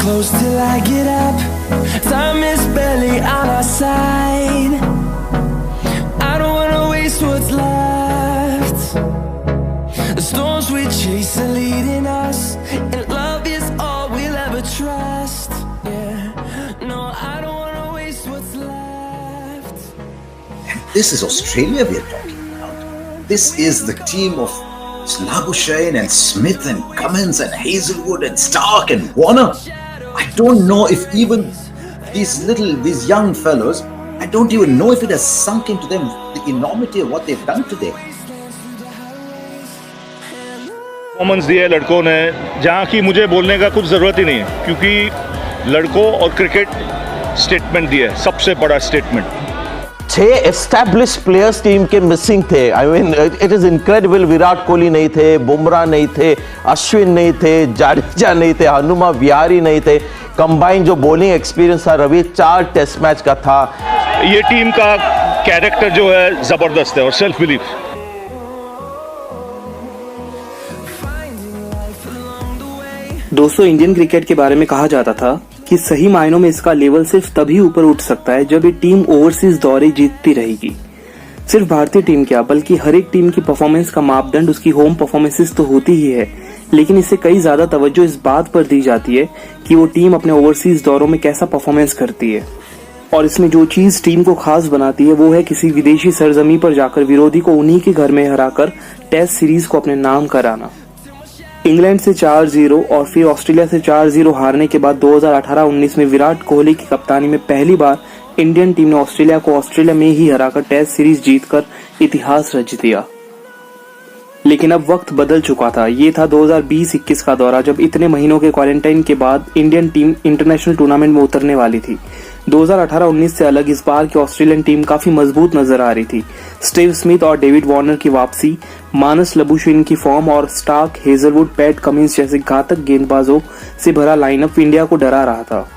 close till I get up. Time is barely on our side. I don't wanna waste what's left. The storms we chase are leading us, and love is all we'll ever trust. Yeah, no, I don't wanna waste what's left. This is Australia we are talking about. This is the team of Labuschagne and Smith and Cummins and Hazelwood and Stark and Warner. I don't know if even these young fellows, I don't even know if it has sunk into them the enormity of what they've done today. Performance दिया है लड़कों ने, जहाँ की मुझे बोलने का कुछ ज़रूरत ही नहीं है, क्योंकि लड़कों और क्रिकेट स्टेटमेंट दिया है, सबसे बड़ा स्टेटमेंट। 6 एस्टैब्लिश प्लेयर्स टीम के मिसिंग थे। I mean it is incredible. Virat Kohli नहीं थे, बुमराह नहीं थे, अश्विन नहीं थे, जाडेजा नहीं थे, हनुमा विहारी नहीं थे। कंबाइन जो बॉलिंग एक्सपीरियंस था रवि 4 टेस्ट मैच का था। ये टीम का कैरेक्टर जो है ज़बरदस्त है और सेल्फ बिलीफ। दोस्तों, इंडियन क्रिकेट के बारे में कहा जाता था कि सही मायनों में इसका लेवल सिर्फ तभी ऊपर उठ सकता है जब ये टीम ओवरसीज दौरे जीतती रहेगी। सिर्फ भारतीय टीम क्या, बल्कि हर एक टीम की परफॉर्मेंस का मापदंड उसकी होम परफॉर्मेंसेस तो होती ही है, लेकिन इससे कई ज्यादा तवज्जो इस बात पर दी जाती है कि वो टीम अपने ओवरसीज दौरों में कैसा परफॉर्मेंस करती है। और इसमें जो चीज टीम को खास बनाती है वो है किसी विदेशी सरजमी पर जाकर विरोधी को उन्हीं के घर में हराकर टेस्ट सीरीज को अपने नाम कराना। इंग्लैंड से 4-0 और फिर ऑस्ट्रेलिया से 4-0 हारने के बाद 2018-19 में विराट कोहली की कप्तानी में पहली बार इंडियन टीम ने ऑस्ट्रेलिया को ऑस्ट्रेलिया में ही हराकर टेस्ट सीरीज जीतकर इतिहास रच दिया। लेकिन अब वक्त बदल चुका था। ये था 2020-21 का दौरा, जब इतने महीनों के क्वारंटाइन के बाद इंडियन टीम इंटरनेशनल टूर्नामेंट में उतरने वाली थी। 2018-19 से अलग इस बार की ऑस्ट्रेलियन टीम काफी मजबूत नजर आ रही थी। स्टीव स्मिथ और डेविड वार्नर की वापसी, मानस लबुशेन की फॉर्म और स्टार्क, हेजलवुड, पैट कमिंस जैसे घातक गेंदबाजों से भरा लाइनअप इंडिया को डरा रहा था।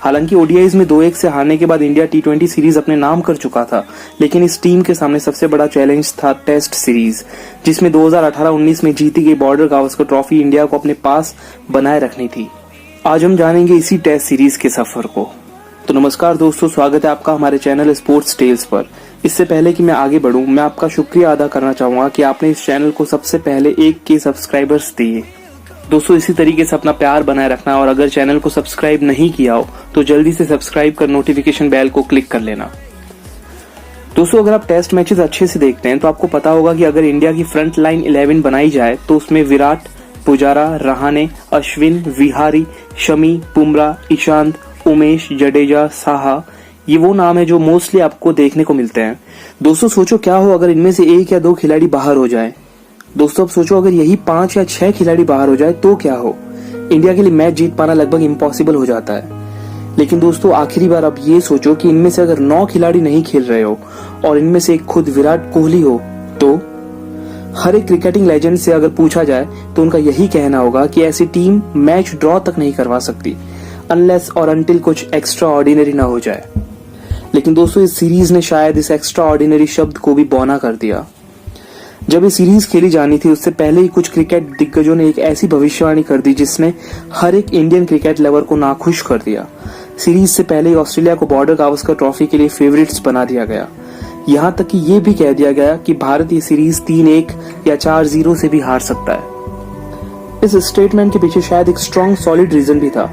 हालांकि ओडीआईज में 2-1 से हारने के बाद इंडिया T20 सीरीज अपने नाम कर चुका था, लेकिन इस टीम के सामने सबसे बड़ा चैलेंज था टेस्ट सीरीज, जिसमें 2018-19 में जीती गई बॉर्डर गावस्कर ट्रॉफी इंडिया को अपने पास बनाए रखनी थी। आज हम जानेंगे इसी टेस्ट सीरीज के सफर को। तो नमस्कार दोस्तों, स्वागत है आपका हमारे चैनल स्पोर्ट्स टेल्स पर। इससे पहले कि मैं आगे बढ़ूं, मैं आपका शुक्रिया अदा करना चाहूंगा कि आपने इस चैनल को सबसे पहले 1K सब्सक्राइबर्स दिए। दोस्तों, इसी तरीके से अपना प्यार बनाए रखना, और अगर चैनल को सब्सक्राइब नहीं किया हो तो जल्दी से सब्सक्राइब कर नोटिफिकेशन बेल को क्लिक कर लेना। दोस्तों, अगर आप टेस्ट मैचेस अच्छे से देखते हैं तो आपको पता होगा कि अगर इंडिया की फ्रंट लाइन 11 बनाई जाए तो उसमें विराट, पुजारा, रहाणे, अश्विन, विहारी, शमी, बुमराह, ईशांत, उमेश, जडेजा, साहा, ये वो नाम है जो मोस्टली आपको देखने को मिलते हैं। दोस्तों, सोचो क्या हो अगर इनमें से 1 या 2 खिलाड़ी बाहर हो जाए। दोस्तों, अब सोचो अगर यही 5 या 6 खिलाड़ी बाहर हो जाए तो क्या हो। इंडिया के लिए मैच जीत पाना लगभग इम्पॉसिबल हो जाता है। लेकिन दोस्तों, आखिरी बार अब ये सोचो कि इनमें से अगर 9 खिलाड़ी नहीं खेल रहे हो और इनमें से एक खुद विराट कोहली हो, तो हर एक क्रिकेटिंग लेजेंड से अगर पूछा जाए तो उनका यही कहना होगा कि ऐसी टीम मैच ड्रॉ तक नहीं करवा सकती अनलेस और अनटिल कुछ एक्स्ट्रा ऑर्डिनरी ना हो जाए। लेकिन दोस्तों, इस सीरीज ने शायद इस एक्स्ट्रा ऑर्डिनरी शब्द को भी बौना कर दिया। जब ये सीरीज खेली जानी थी उससे पहले ही कुछ क्रिकेट दिग्गजों ने एक ऐसी भविष्यवाणी कर दी जिसने हर एक इंडियन क्रिकेट लवर को नाखुश कर दिया। सीरीज से पहले ही ऑस्ट्रेलिया को बॉर्डर गावस्कर ट्रॉफी के लिए फेवरेट्स बना दिया गया। यहाँ तक कि ये भी कह दिया गया कि भारत ये सीरीज 3-1 या 4-0 से भी हार सकता है। इस स्टेटमेंट के पीछे शायद एक स्ट्रॉन्ग सॉलिड रीजन भी था,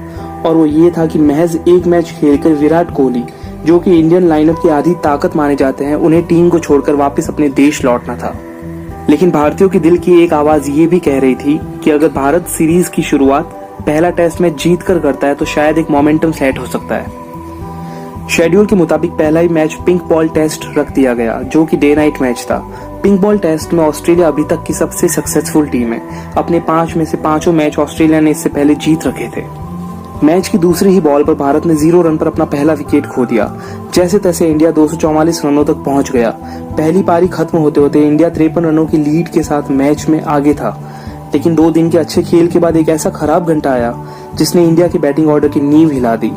और वो ये था कि महज एक मैच खेलकर विराट कोहली, जो कि इंडियन लाइनअप की आधी ताकत माने जाते हैं, उन्हें टीम को छोड़कर वापस अपने देश लौटना था। लेकिन भारतीयों के दिल की एक आवाज ये भी कह रही थी कि अगर भारत सीरीज की शुरुआत पहला टेस्ट मैच जीत कर करता है तो शायद एक मोमेंटम सेट हो सकता है। शेड्यूल के मुताबिक पहला ही मैच पिंक बॉल टेस्ट रख दिया गया, जो कि डे नाइट मैच था। पिंक बॉल टेस्ट में ऑस्ट्रेलिया अभी तक की सबसे सक्सेसफुल टीम है। अपने 5 में से 5 मैच ऑस्ट्रेलिया ने इससे पहले जीत रखे थे। मैच की दूसरी ही बॉल पर भारत ने 0 रन पर अपना पहला विकेट खो दिया। जैसे तैसे इंडिया 244 रनों तक पहुंच गया। पहली पारी खत्म होते होते इंडिया 53 रनों की लीड के साथ मैच में आगे था। लेकिन 2 दिन के अच्छे खेल के बाद एक ऐसा खराब घंटा आया जिसने इंडिया के बैटिंग ऑर्डर की नींव हिला दी।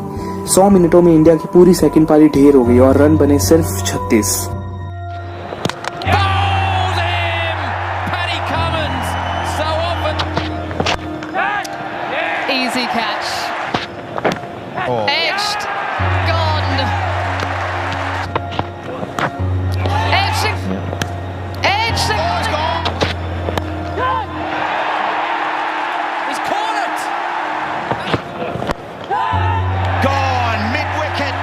100 मिनटों में इंडिया की पूरी सेकंड पारी ढेर हो गई और रन बने सिर्फ 36। Easy catch. Edged, gone. Edged, edged. It's gone. He's caught it. Gone mid-wicket.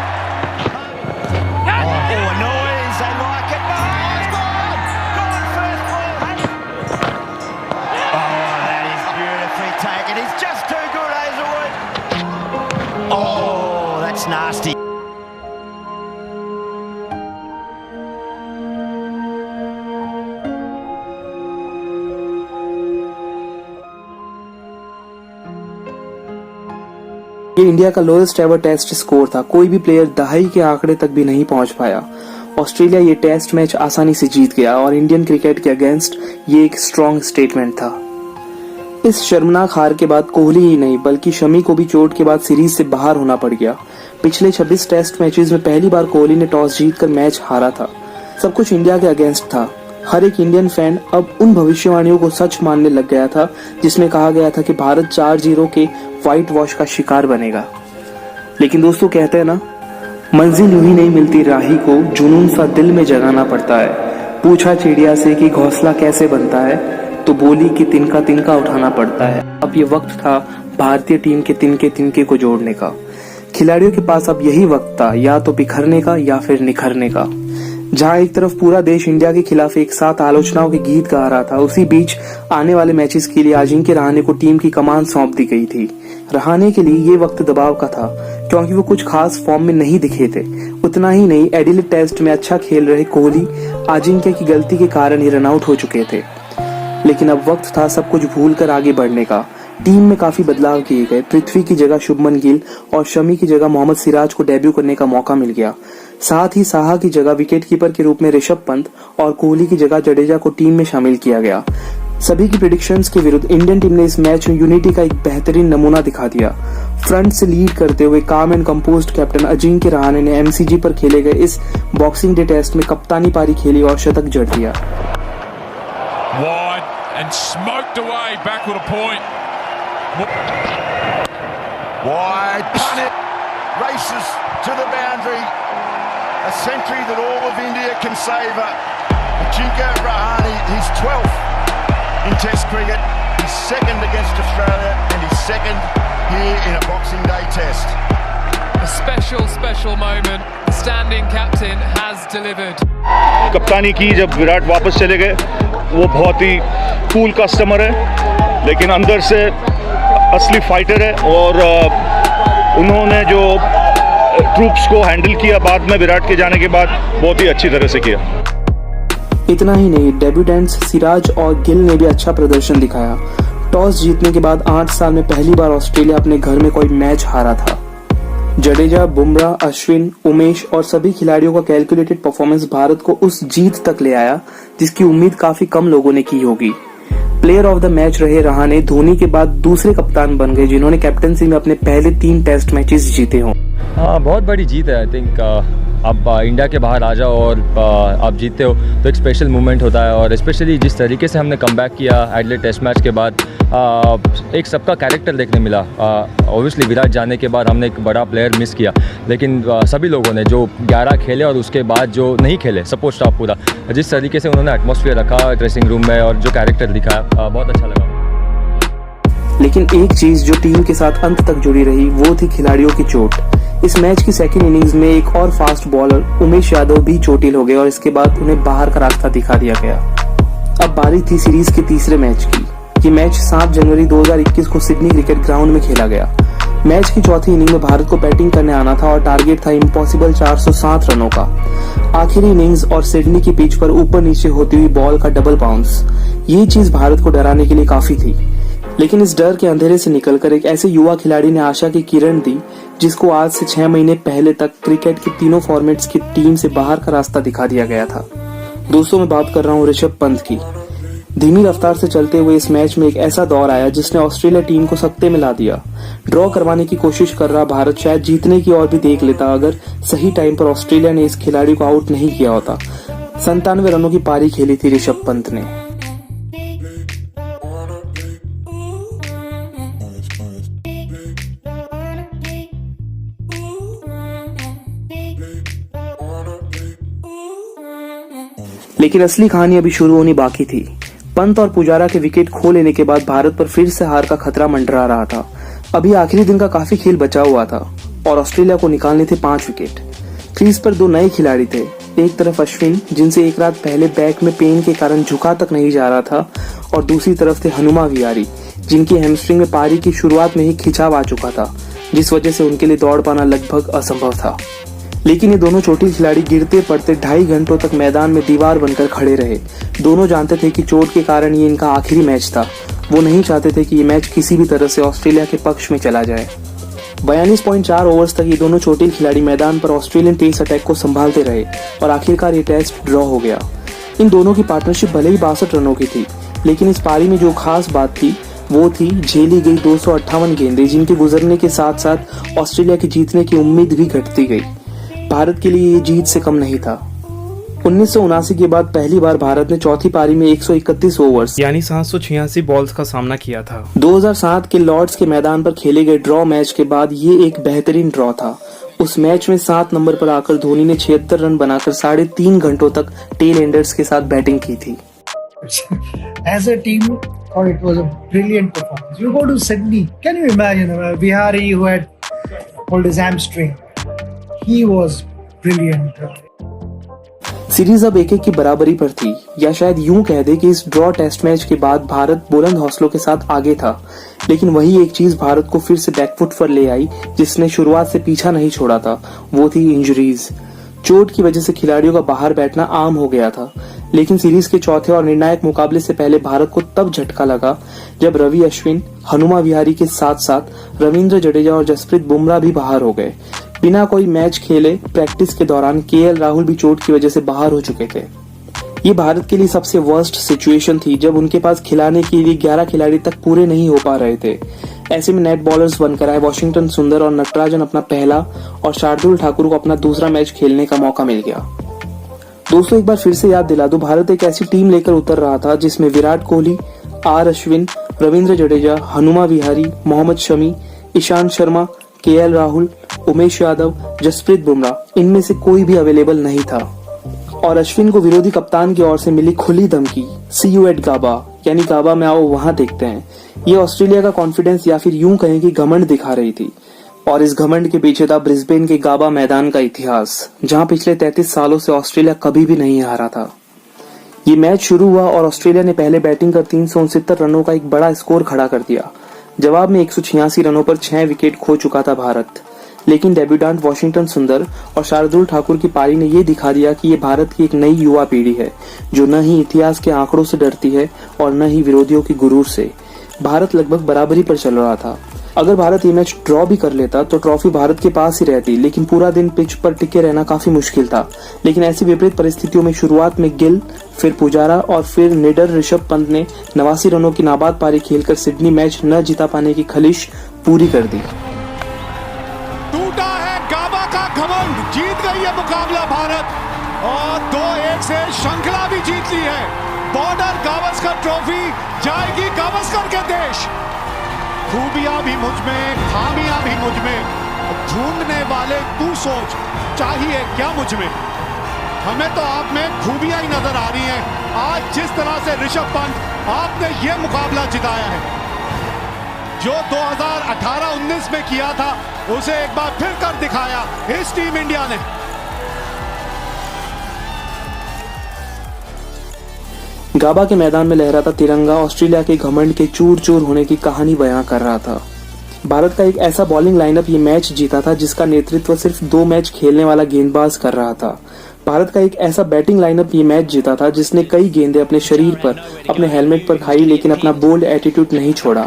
Oh, a noise. They like it. Oh, it's gone. Gone first ball. Oh, that is beautifully taken. He's just too good, Hazelwood. Oh, that's nasty. ये India का lowest ever test score था। कोई भी player दहाई के आंकड़े तक भी नहीं पहुंच पाया। ऑस्ट्रेलिया ये टेस्ट मैच आसानी से जीत गया और इंडियन क्रिकेट के अगेंस्ट ये एक स्ट्रॉन्ग स्टेटमेंट था। इस शर्मनाक हार के बाद कोहली ही नहीं बल्कि शमी को भी चोट के बाद सीरीज से बाहर होना पड़ गया। पिछले 26 टेस्ट मैचेस में पहली बार कोहली ने टॉस जीतकर मैच हारा था। सब कुछ इंडिया के अगेंस्ट था। हर एक इंडियन फैन अब उन भविष्यवाणियों को सच मानने लग गया था जिसमें कहा गया था कि भारत 4-0 के व्हाइट वॉश का शिकार बनेगा। लेकिन दोस्तों कहते हैं ना, मंजिल यूं ही नहीं मिलती, राही को जुनून सा दिल में जगाना पड़ता है। पूछा चिड़िया से कि घोंसला कैसे बनता है, तो बोली कि तिनका तिनका उठाना पड़ता है। अब ये वक्त था भारतीय टीम के तिनके तिनके को जोड़ने का। खिलाड़ियों के पास अब यही वक्त था, या तो बिखरने का या फिर निखरने का। जहां एक तरफ पूरा देश इंडिया के खिलाफ एक साथ आलोचनाओं के गीत गा रहा था, उसी बीच आने वाले मैचेस के लिए अजिंक्य रहाणे को टीम की कमान सौंप दी गई थी। रहाणे के लिए ये वक्त दबाव का था क्योंकि वो कुछ खास फॉर्म में नहीं दिखे थे। उतना ही नहीं, एडिलेड टेस्ट में अच्छा खेल रहे कोहली अजिंक्य की गलती के कारण ही रन आउट हो चुके थे। लेकिन अब वक्त था सब कुछ भूलकर आगे बढ़ने का। टीम में काफी बदलाव किए गए। पृथ्वी की जगह शुभमन गिल और शमी की जगह मोहम्मद सिराज को डेब्यू करने का मौका मिल गया। साथ ही साहा की जगह विकेटकीपर के रूप में ऋषभ पंत और कोहली की जगह जडेजा को टीम में शामिल किया गया। सभी की प्रेडिक्शंस के विरुद्ध इंडियन टीम ने इस मैच में यूनिटी का एक बेहतरीन नमूना दिखा दिया। फ्रंट से लीड करते हुए काम and composed captain Ajinkya Rahane ने एमसीजी पर खेले गए इस बॉक्सिंग डे टेस्ट में कप्तानी पारी खेली और शतक जड़ दिया। Wide and smoked away backward a point. Wide, punt it, races to the boundary. A century that all of India can savour. Ajinkya Rahane, his 12th in Test cricket, his second against Australia and his second here in a Boxing Day Test. A special moment. The standing captain has delivered. कप्तानी की जब विराट वापस चले गए, वो बहुत ही cool customer है, लेकिन अंदर से असली फाइटर है। और उन्होंने जो ट्रूप्स को हैंडल किया बाद में विराट के जाने के बाद, बहुत ही अच्छी तरह से किया। इतना ही नहीं, डेब्यूटेंट्स सिराज और गिल ने भी अच्छा प्रदर्शन दिखाया। टॉस जीतने के बाद 8 साल में पहली बार ऑस्ट्रेलिया अपने घर में कोई मैच हारा था। जडेजा, बुमराह, अश्विन, उमेश और सभी खिलाड़ियों का कैलकुलेटेड परफॉर्मेंस भारत को उस जीत तक ले आया जिसकी उम्मीद काफी कम लोगों ने की होगी। प्लेयर ऑफ द मैच रहे रहाणे धोनी के बाद दूसरे कप्तान बन गए जिन्होंने कैप्टनसी में अपने पहले 3 टेस्ट मैचेस जीते हों। हाँ, बहुत बड़ी जीत है। आई थिंक आप इंडिया के बाहर आ जाओ और आप जीतते हो तो एक स्पेशल मोमेंट होता है। और स्पेशली जिस तरीके से हमने कमबैक किया एडिलेड टेस्ट मैच के बाद, एक सबका कैरेक्टर देखने मिला। ऑब्वियसली विराट जाने के बाद हमने एक बड़ा प्लेयर मिस किया, लेकिन सभी लोगों ने जो 11 खेले और उसके बाद जो नहीं खेले, सपोर्ट स्टाफ पूरा, जिस तरीके से उन्होंने एटमॉस्फेयर रखा ड्रेसिंग रूम में और जो कैरेक्टर दिखाया, बहुत अच्छा लगा। लेकिन एक चीज जो टीम के साथ अंत तक जुड़ी रही वो थी खिलाड़ियों की चोट। इस मैच की सेकेंड इनिंग्स में एक और फास्ट बॉलर उमेश यादव भी चोटिल हो गए और इसके बाद उन्हें बाहर का रास्ता दिखा दिया गया। अब बारी थी सीरीज के तीसरे मैच की। ये मैच 7 जनवरी 2021 को सिडनी क्रिकेट ग्राउंड में खेला गया। मैच की चौथी इनिंग में भारत को बैटिंग करने आना था और टारगेट था इम्पॉसिबल 407 रनों का। आखिरी इनिंग्स और सिडनी की पिच पर ऊपर नीचे होती हुई बॉल का डबल बाउंस, ये चीज भारत को डराने के लिए काफी थी। लेकिन इस डर के अंधेरे से निकलकर एक ऐसे युवा खिलाड़ी ने आशा की किरण दी जिसको आज से 6 महीने पहले तक क्रिकेट के तीनों फॉर्मेट्स की टीम से बाहर का रास्ता दिखा दिया गया था। दोस्तों, मैं बात कर रहा हूँ ऋषभ पंत की। धीमी रफ्तार से चलते हुए इस मैच में एक ऐसा दौर आया जिसने ऑस्ट्रेलिया टीम को सत्ते में ला दिया। ड्रॉ करवाने की कोशिश कर रहा भारत शायद जीतने की ओर भी देख लेता अगर सही टाइम पर ऑस्ट्रेलिया ने इस खिलाड़ी को आउट नहीं किया होता। 97 रनों की पारी खेली थी ऋषभ पंत ने। लेकिन असली कहानी अभी शुरू होनी बाकी थी। पंत और पुजारा के विकेट खो लेने के बाद भारत पर फिर से हार का खतरा मंडरा रहा था। अभी आखिरी दिन का काफी खेल बचा हुआ था और ऑस्ट्रेलिया को निकालने थे 5 विकेट। क्रीज पर 2 नए खिलाड़ी थे। एक तरफ अश्विन, जिनसे एक रात पहले बैक में पेन के कारण झुका तक नहीं जा रहा था, और दूसरी तरफ थे हनुमा विहारी, जिनकी हैमस्ट्रिंग में पारी की शुरुआत में ही खिंचाव आ चुका था, जिस वजह से उनके लिए दौड़ पाना लगभग असंभव था। लेकिन ये दोनों चोटिल खिलाड़ी गिरते पड़ते 2.5 घंटों तक मैदान में दीवार बनकर खड़े रहे। दोनों जानते थे कि चोट के कारण ये इनका आखिरी मैच था। वो नहीं चाहते थे कि ये मैच किसी भी तरह से ऑस्ट्रेलिया के पक्ष में चला जाए। 42.4 ओवर्स तक ये दोनों चोटिल खिलाड़ी मैदान पर ऑस्ट्रेलियन पेस अटैक को संभालते रहे और आखिरकार ये टेस्ट ड्रॉ हो गया। इन दोनों की पार्टनरशिप भले ही 62 रनों की थी, लेकिन इस पारी में जो खास बात थी वो थी झेली गई 258 गेंदें, जिनके गुजरने के साथ साथ ऑस्ट्रेलिया की जीतने की उम्मीद भी घटती गई। भारत के लिए ये जीत से कम नहीं था। 1979 के बाद पहली बार भारत ने चौथी पारी में 131 ओवर्स यानी 786 बॉल्स का सामना किया था। 2007 के लॉर्ड्स के मैदान पर खेले गए ड्रॉ मैच के बाद ये एक बेहतरीन ड्रॉ था। उस मैच में 7 नंबर पर आकर धोनी ने 76 रन बनाकर 3.5 घंटों तक टेल एंडर्स के साथ बैटिंग की थी। As a team, it was a brilliant performance. You go to Sydney, can you imagine Vihari who had pulled his hamstring? He was brilliant. Series अब 1-1 की बराबरी पर थी, या शायद यूं कह दे कि इस ड्रॉ टेस्ट मैच के बाद भारत बुलंद हौसलों के साथ आगे था। लेकिन वही एक चीज भारत को फिर से बैकफुट पर ले आई, जिसने शुरुआत से पीछा नहीं छोड़ा था। वो थी इंजरीज। चोट की वजह से खिलाड़ियों का बाहर बैठना आम हो गया था। लेकिन सीरीज के चौथे और निर्णायक मुकाबले से पहले भारत को तब झटका लगा जब रवि अश्विन, हनुमा विहारी के साथ साथ रविंद्र जडेजा और जसप्रीत बुमराह भी बाहर हो गए। बिना कोई मैच खेले प्रैक्टिस के दौरान केएल राहुल भी चोट की वजह से बाहर हो चुके थे। ये भारत के लिए सबसे वर्स्ट सिचुएशन थी, जब उनके पास खिलाने के लिए 11 खिलाड़ी तक पूरे नहीं हो पा रहे थे। ऐसे में नेट बॉलर्स बनकर आए वॉशिंगटन सुंदर और नटराजन अपना पहला और शार्दुल ठाकुर को अपना दूसरा मैच खेलने का मौका मिल गया। दोस्तों, एक बार फिर से याद दिला दूं, भारत एक ऐसी टीम लेकर उतर रहा था जिसमें विराट कोहली, आर अश्विन, रविंद्र जडेजा, हनुमा विहारी, मोहम्मद शमी, ईशांत शर्मा, केएल राहुल, उमेश यादव, जसप्रीत बुमराह, इनमें से कोई भी अवेलेबल नहीं था। और अश्विन को विरोधी कप्तान की ओर से मिली खुली धमकी, सी यू एट गाबा, यानी गाबा में आओ, वहां देखते हैं। ये ऑस्ट्रेलिया का कॉन्फिडेंस या फिर यूं कहें कि घमंड दिखा रही थी। और इस घमंड के पीछे था ब्रिस्बेन के गाबा मैदान का इतिहास, जहां पिछले 33 सालों से ऑस्ट्रेलिया कभी भी नहीं हारा था। ये मैच शुरू हुआ और ऑस्ट्रेलिया ने पहले बैटिंग कर 369 रनों का एक बड़ा स्कोर खड़ा कर दिया। जवाब में 186 रनों पर 6 विकेट खो चुका था भारत। लेकिन डेब्यूटेंट वॉशिंगटन सुंदर और शार्दुल ठाकुर की पारी ने यह दिखा दिया कि ये भारत की एक नई युवा पीढ़ी है, जो न ही इतिहास के आंकड़ों से डरती है और न ही विरोधियों के गुरूर से। भारत लगभग बराबरी पर चल रहा था। अगर भारत ये मैच ड्रॉ भी कर लेता तो ट्रॉफी भारत के पास ही रहती, लेकिन पूरा दिन पिच पर टिके रहना काफी मुश्किल था। लेकिन ऐसी विपरीत परिस्थितियों में शुरुआत में गिल, फिर पुजारा और फिर निडर ऋषभ पंत ने 89 रनों की नाबाद पारी खेलकर सिडनी मैच न जिता पाने की खलिश पूरी कर दी। टूटा है गाबा का घमंड, जीत गई है मुकाबला भारत और 2-1 से श्रृंखला भी जीत ली है। बॉर्डर गावस्कर ट्रॉफी जाएगी गावस्कर के देश। खूबियां भी मुझ में, खामियां भी मुझ में, ढूंढने वाले तू सोच चाहिए क्या मुझ में। हमें तो आप में खूबियां ही नजर आ रही हैं। आज जिस तरह से ऋषभ पंत आपने ये मुकाबला जिताया है, जो 2018-19 में किया था उसे एक बार फिर कर दिखाया इस टीम इंडिया ने। गाबा के मैदान में लहराता तिरंगा ऑस्ट्रेलिया के घमंड के चूर चूर होने की कहानी बयां कर रहा था। भारत का एक ऐसा बॉलिंग लाइनअप ये मैच जीता था जिसका नेतृत्व सिर्फ 2 मैच खेलने वाला गेंदबाज कर रहा था। भारत का एक ऐसा बैटिंग लाइनअप ये मैच जीता था जिसने कई गेंदें अपने शरीर पर, अपने हेलमेट पर खाई, लेकिन अपना बोल्ड एटीट्यूड नहीं छोड़ा।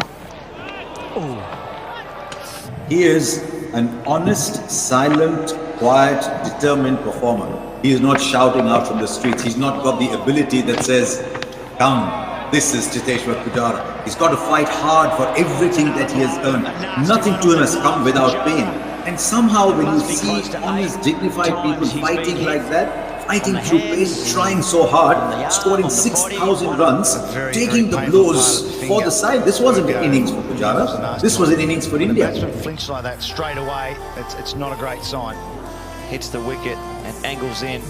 He is an honest, silent, quiet, determined performer. He is not shouting out from the streets. He's not got the ability that says, come, this is Chiteshwar Pujara. He's got to fight hard for everything that he has earned. Nothing to him has come without pain. And somehow when you see honest, dignified people fighting like that, fighting through pain, trying so hard, scoring 6,000 runs, taking the blows for the side. This wasn't an innings for Pujara. This was an innings for India. Flinch like that straight away, it's not a great sign. Hits the wicket and angles in.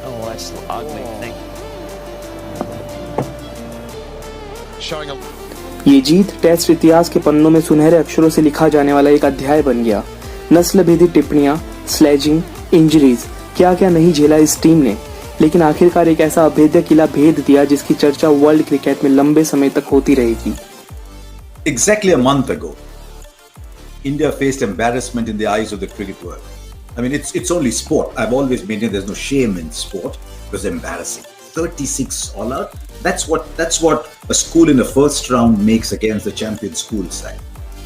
Oh, Oh, that's ugly. Showing a ये जीत test इतिहास के पन्नों में सुनहरे अक्षरों से लिखा जाने वाला एक अध्याय बन गया। नस्ल भेदी टिप्पणियां, स्लेजिंग, इंजरीज, क्या क्या नहीं झेला इस टीम ने, लेकिन आखिरकार एक ऐसा अभेद्य किला भेद दिया जिसकी चर्चा वर्ल्ड क्रिकेट में लंबे समय तक होती रहेगी। Exactly a month ago, India faced embarrassment in the eyes of the cricket world. I mean, it's only sport. I've always maintained there's no shame in sport. It was embarrassing. 36 all out. That's what a school in the first round makes against the champion school side.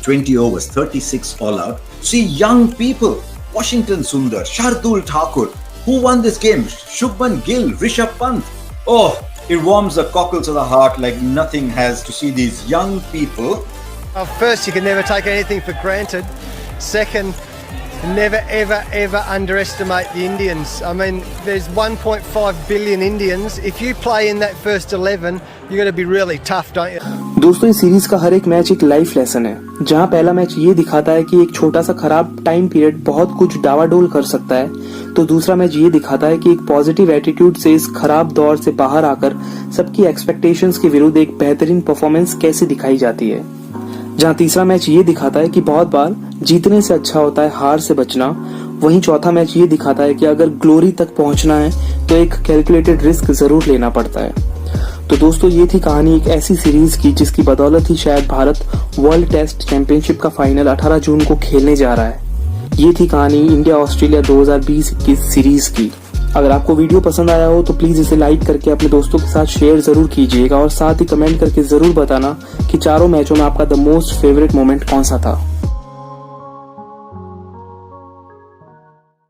20 overs, 36 all out. See young people, Washington Sundar, Shardul Thakur, who won this game? Shubman Gill, Rishabh Pant. Oh, it warms the cockles of the heart like nothing has to see these young people. First, you can never take anything for granted. Second, never ever underestimate the Indians. I mean, there's 1.5 billion Indians. If you play in that first 11, you're going to be really tough, don't you? दोस्तों, इस series का हर एक match एक life lesson है, जहां पहला match ये दिखाता है कि एक छोटा सा खराब टाइम पीरियड बहुत कुछ डावाडोल कर सकता है, तो दूसरा मैच ये दिखाता है कि एक पॉजिटिव एटीट्यूड से इस खराब दौर से बाहर आकर सबकी एक्सपेक्टेशंस के विरुद्ध एक बेहतरीन परफॉर्मेंस कैसे दिखाई जाती है। जहां तीसरा मैच ये दिखाता है कि बहुत बार जीतने से अच्छा होता है हार से बचना। वहीं चौथा मैच ये दिखाता है कि अगर ग्लोरी तक पहुंचना है तो एक कैलकुलेटेड रिस्क जरूर लेना पड़ता है। तो दोस्तों, ये थी कहानी एक ऐसी सीरीज की जिसकी बदौलत ही शायद भारत वर्ल्ड टेस्ट चैंपियनशिप का फाइनल 18 जून को खेलने जा रहा है। ये थी कहानी इंडिया ऑस्ट्रेलिया 2020 की सीरीज की। अगर आपको वीडियो पसंद आया हो तो प्लीज इसे लाइक करके अपने दोस्तों के साथ शेयर जरूर कीजिएगा और साथ ही कमेंट करके जरूर बताना कि चारों मैचों में आपका द मोस्ट फेवरेट मोमेंट कौन सा था।